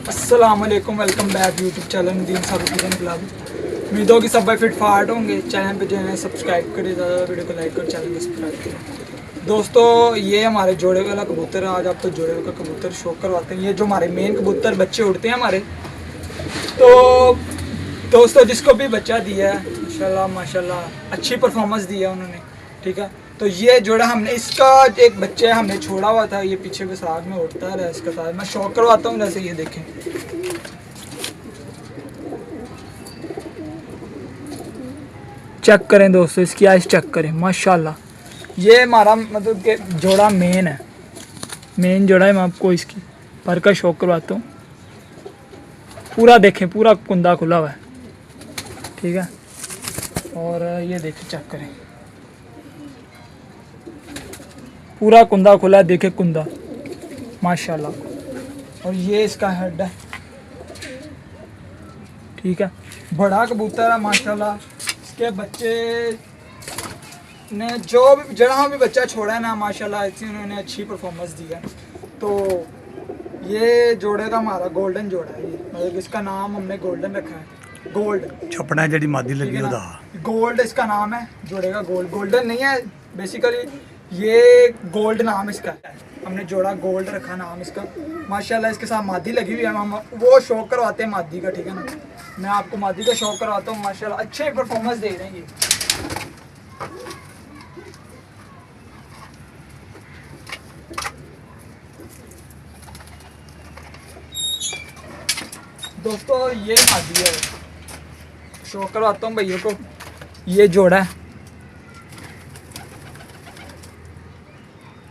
अस्सलामुअलैकुम, welcome back YouTube channel Nadeem साबित club. उम्मीद हो कि सब भाई फिट फाट होंगे। चैनल पे जो है सब्सक्राइब करें, ज़्यादा वीडियो को लाइक कर चैनल को सब्सक्राइब करें। दोस्तों ये हमारे जोड़े वाला कबूतर है। आज आपको जोड़े वाला कबूतर शो करवाते हैं। ये जो हमारे मेन कबूतर बच्चे उड़ते हैं हमारे, तो दोस्तों जिसको भी बच्चा दिया है माशाल्लाह माशाल्लाह अच्छी परफॉर्मेंस दी है उन्होंने, ठीक है। तो ये जोड़ा हमने इसका एक बच्चा हमने छोड़ा हुआ था, ये पीछे के साथ में उड़ता रहा इसके साथ। मैं शौक करवाता हूँ, जैसे ये देखें, चेक करें दोस्तों, इसकी आइस चेक करें माशाल्लाह। ये हमारा मतलब कि जोड़ा मेन है, मेन जोड़ा है। मैं आपको इसकी पर का शौक करवाता हूँ। पूरा देखें, पूरा कुंदा खुला हुआ है, ठीक है। और ये देखें, चेक करें, पूरा कुंदा खुला है, देखें कुंदा माशाल्लाह। और ये इसका हेड है, ठीक है। बड़ा कबूतर है माशाल्लाह। इसके बच्चे ने जो भी जहाँ भी बच्चा छोड़ा है ना माशाल्लाह, ऐसी उन्होंने अच्छी परफॉर्मेंस दी है। तो ये जोड़े का हमारा गोल्डन जोड़ा है। ये मतलब इसका नाम हमने गोल्डन रखा है, गोल्ड छपना जड़ी मादी लगी होदा गोल्ड इसका नाम है जोड़े का। गोल्ड गोल्डन नहीं है बेसिकली, ये गोल्ड नाम इसका है। हमने जोड़ा गोल्ड रखा नाम इसका माशाल्लाह। इसके साथ मादी लगी हुई है, हम वो शौक करवाते हैं मादी का, ठीक है ना। मैं आपको मादी का शौक करवाता हूँ माशाल्लाह। अच्छे परफॉर्मेंस दे रहे हैं ये। दोस्तों ये मादी है, शौक करवाता हूँ भैया को। ये जोड़ा है,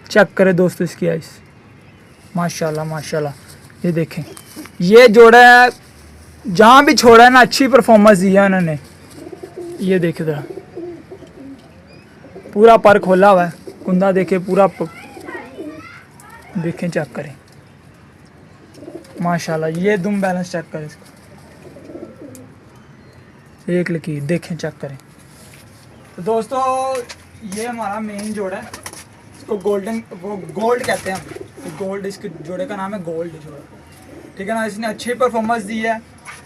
चेक करें दोस्तों इसकी आइस माशाल्लाह माशाल्लाह। ये देखें, ये जोड़ा है, जहाँ भी छोड़ा है ना अच्छी परफॉर्मेंस दी है उन्होंने। ये देखे ज़रा, पूरा पर खोला हुआ है, कुंदा देखे पूरा देखें, चेक करें माशाल्लाह। ये दुम बैलेंस चेक करें इसका, एक लकीर देखें, चेक करें। तो दोस्तों ये हमारा मेन जोड़ा है, इसको गोल्डन वो गोल्ड कहते हैं हम। गोल्ड इसके जोड़े का नाम है, गोल्ड जोड़ा, ठीक है ना। इसने अच्छी परफॉर्मेंस दी है।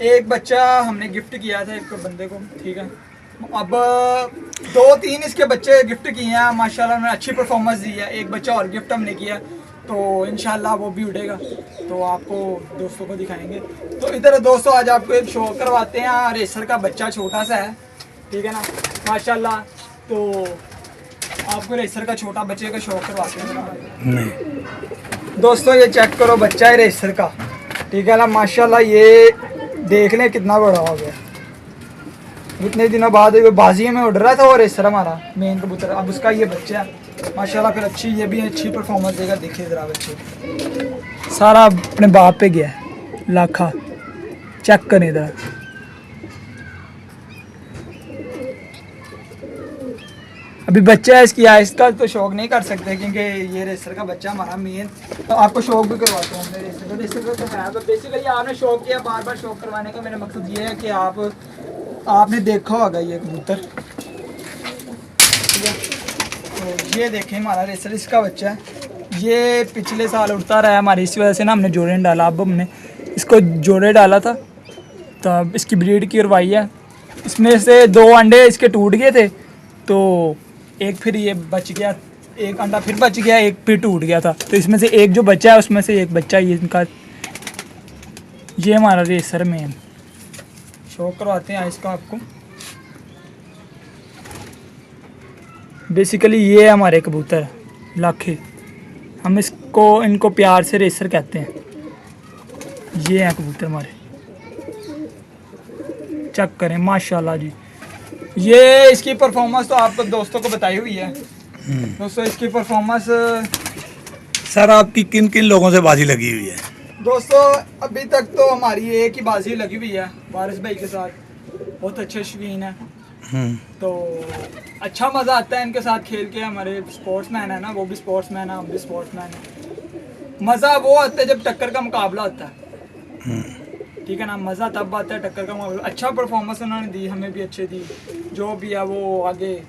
एक बच्चा हमने गिफ्ट किया था एक बंदे को, ठीक है। अब 2-3 इसके बच्चे गिफ्ट किए हैं माशाल्लाह, उन्होंने अच्छी परफॉर्मेंस दी है। एक बच्चा और गिफ्ट हमने किया, तो इंशाल्लाह वो भी उड़ेगा, तो आपको दोस्तों को दिखाएंगे। तो इधर दोस्तों आज आपको एक शो करवाते हैं। रेसर का बच्चा छोटा सा है, ठीक है ना माशाल्लाह। तो आपको रेसर का छोटा बच्चे का शौक करवाते हैं। दोस्तों ये चेक करो, बच्चा है रेसर का, ठीक है ना माशाल्लाह। ये देख लें कितना बड़ा हो गया। इतने दिनों बाद ये बाजी में उड़ रहा था वो रेसर हमारा मेन कबूतर, अब उसका ये बच्चा है माशाल्लाह। फिर अच्छी ये भी अच्छी परफॉर्मेंस देगा। देखिए ज़रा बच्चे, सारा अपने बाप पे गया है लाखा, चेक करें इधर। अभी बच्चा है, इसकी आइस का तो शौक नहीं कर सकते क्योंकि ये रेसर का बच्चा हमारा मेन। तो आपको शौक भी करवाता हूँ अपने रेसर का तो है। तो बेसिकली आपने शौक किया, बार बार शौक करवाने का मेरा मकसद ये है कि आपने देखा होगा ये कबूतर, तो ये देखें हमारा रेसर, इसका बच्चा है। ये पिछले साल उड़ता रहा है हमारी, इसी वजह से ना हमने जोड़े डाला। अब हमने इसको जोड़े डाला था, तब इसकी ब्रीड की करवाई है। इसमें से 2 अंडे इसके टूट गए थे, तो एक फिर ये बच गया, एक अंडा फिर बच गया, एक फिर टूट गया था। तो इसमें से एक जो बच्चा है उसमें से एक बच्चा ये इनका, ये हमारा रेसर में शो करवाते हैं इसका आपको। बेसिकली ये हमारे कबूतर लाखे, हम इनको प्यार से रेसर कहते हैं। ये हैं कबूतर हमारे, चेक करें माशाल्लाह जी। ये इसकी परफॉर्मेंस तो आप दोस्तों को बताई हुई है। दोस्तों इसकी परफॉर्मेंस सर आपकी किन किन लोगों से बाजी लगी हुई है? दोस्तों अभी तक तो हमारी एक ही बाजी लगी हुई है, वारिस भाई के साथ। बहुत अच्छे शौकीन है, तो अच्छा मज़ा आता है इनके साथ खेल के। हमारे स्पोर्ट्समैन है ना, वो भी स्पोर्ट्समैन है, हम भी स्पोर्ट्समैन है। मज़ा वो आता है जब टक्कर का मुकाबला होता है, ठीक है ना। मज़ा तब आता है टक्कर का मुकाबला। अच्छा परफॉर्मेंस उन्होंने दी, हमें भी अच्छे दी। जो भी है वो आगे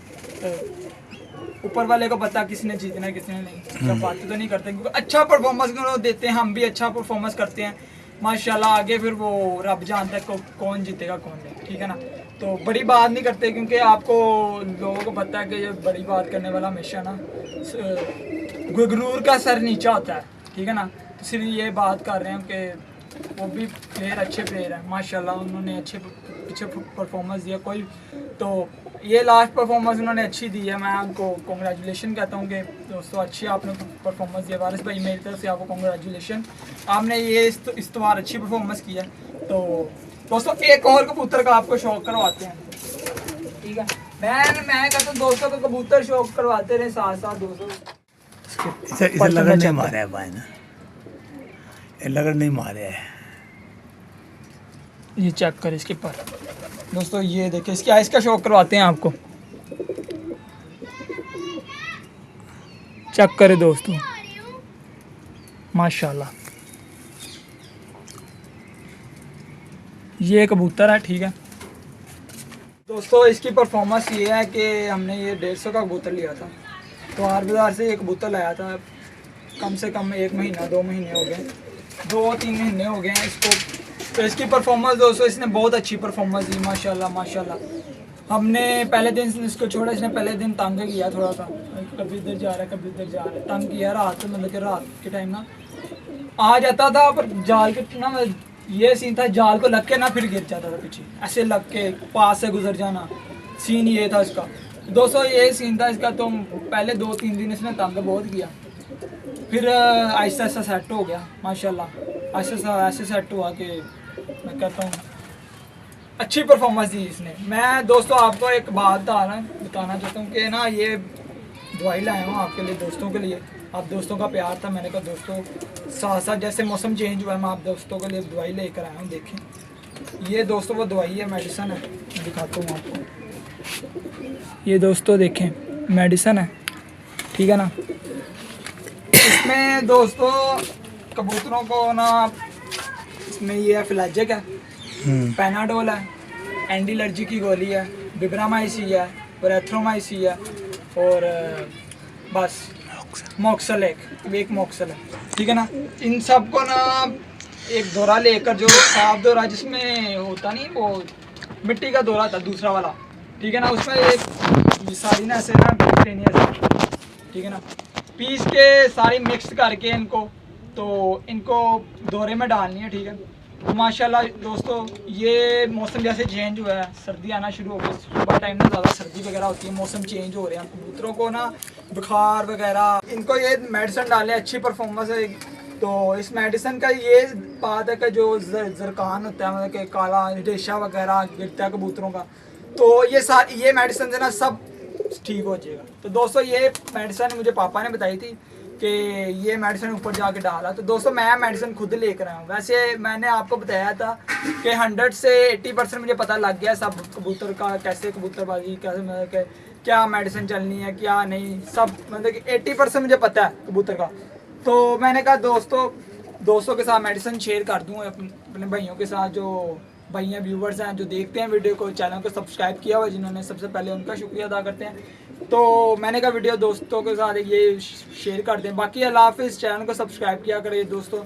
ऊपर वाले को पता किसने जीतना है किसने नहीं। सब बातें तो नहीं करते क्योंकि अच्छा परफॉर्मेंस देते हैं, हम भी अच्छा परफॉर्मेंस करते हैं। माशाल्लाह आगे फिर वो रब जानता है कौन जीतेगा कौन नहीं, ठीक है ना। तो बड़ी बात नहीं करते क्योंकि आपको लोगों को पता है कि ये बड़ी बात करने वाला हमेशा ना गुरूर का सर नीचा होता है, ठीक है ना। तो सिर्फ ये बात कर रहे हैं कि वो भी प्लेयर अच्छे प्लेयर हैं माशाल्लाह, उन्होंने अच्छे पीछे परफॉर्मेंस दिया कोई। तो ये लास्ट परफॉर्मेंस उन्होंने अच्छी दी है, मैं उनको कॉन्ग्रेचुलेशन कहता हूँ कि दोस्तों अच्छी आपने परफॉर्मेंस दिया। वारिस भाई मेरी तरफ से आपको कॉन्ग्रेचुलेशन, आपने ये इस बार अच्छी परफॉर्मेंस की है। तो दोस्तों एक और कबूतर का आपको शौक करवाते हैं, ठीक है। मैं कहता हूँ दोस्तों को कबूतर शौक करवाते रहे साथ साथ दोस्तों। इसे लगन नहीं मारे है भाई ने, ये लगन नहीं मारे है। ये चेक कर इसके पर दोस्तों, ये देखिए इसका शौक करवाते हैं आपको, चेक करे दोस्तों माशाल्लाह। ये कबूतर है, ठीक है दोस्तों। इसकी परफॉर्मेंस ये है कि हमने ये 150 का कबूतर लिया था, तो आर बाज़ार से ये कबूतर लाया था। कम से कम 1 महीना 2 महीने हो गए, 2-3 महीने हो गए हैं इसको। तो इसकी परफॉर्मेंस दोस्तों, इसने बहुत अच्छी परफॉर्मेंस दी माशाल्लाह माशाल्लाह। हमने पहले दिन इसको छोड़ा, इसने पहले दिन तंग किया थोड़ा सा, कभी इधर जा रहा है कभी इधर जा रहा है, तंग किया रात में, मतलब कि रात के टाइम ना आ जाता था, पर जाल के ना ये सीन था, जाल को लग के ना फिर गिर जाता था पीछे, ऐसे लग के पास से गुजर जाना, सीन ये था इसका दोस्तों, ये सीन था इसका। तो पहले 2-3 दिन इसने तंग बहुत किया, फिर आहिस्ता आहिस्ता सेट हो गया माशाल्लाह। ऐसे सेट हुआ कि मैं कहता हूँ अच्छी परफॉर्मेंस दी इसने। मैं दोस्तों आपको एक बात बताना चाहता हूँ कि ना ये दवाई लाया हूँ आपके लिए, दोस्तों के लिए। आप दोस्तों का प्यार था, मैंने कहा दोस्तों साथ साथ जैसे मौसम चेंज हुआ है, मैं आप दोस्तों के लिए दवाई लेकर आया हूँ। देखें ये दोस्तों वो दवाई है, मेडिसिन है, दिखाता हूँ आपको। ये दोस्तों देखें मेडिसिन है, ठीक है ना। इसमें दोस्तों कबूतरों को ना, इसमें ये है फ्लैजिक है, पैनाडोल है, एंटी एलर्जी की गोली है, बिब्रामाइसी है, एथ्रोमाइसी है, और बस मॉक्सल एक मॉक्सल है, ठीक है ना। इन सब को ना एक दौरा लेकर, जो साफ दौरा जिसमें होता नहीं वो मिट्टी का दौरा था दूसरा वाला, ठीक है ना, उसमें एक सारी ना ऐसे ना ठीक है ना, पीस के सारी मिक्स करके इनको, तो इनको दौरे में डालनी है, ठीक है। तो माशाल्लाह दोस्तों ये मौसम जैसे चेंज हुआ है, सर्दी आना शुरू हो गई, सुबह टाइम ना ज़्यादा सर्दी वगैरह होती है, मौसम चेंज हो रहे हैं, कबूतरों को ना बुखार वगैरह, इनको ये मेडिसिन डालें, अच्छी परफॉर्मेंस है। तो इस मेडिसिन का ये बात है कि जो जरकान होता है, मतलब कि काला रेशा वगैरह गिरता है कबूतरों का, तो ये मेडिसिन से ना सब ठीक हो जाएगा। तो दोस्तों ये मेडिसिन मुझे पापा ने बताई थी कि ये मेडिसिन ऊपर जाके डाला, तो दोस्तों मैं मेडिसिन खुद लेकर आया हूँ। वैसे मैंने आपको बताया था कि 100 से 80% मुझे पता लग गया सब कबूतर का, कैसे कबूतरबाजी, कैसे मतलब कि क्या मेडिसिन चलनी है क्या नहीं, सब मतलब कि 80% मुझे पता है कबूतर का। तो मैंने कहा दोस्तों के साथ मेडिसिन शेयर कर दूँ, अपने भाइयों के साथ, जो भाइयाँ व्यूवर्स हैं जो देखते हैं वीडियो को, चैनल को सब्सक्राइब किया हुआ जिन्होंने, सबसे पहले उनका शुक्रिया अदा करते हैं। तो मैंने कहा वीडियो दोस्तों के साथ ये शेयर कर दें। बाकी अल्लाह हाफिज़, चैनल को सब्सक्राइब किया करें दोस्तों।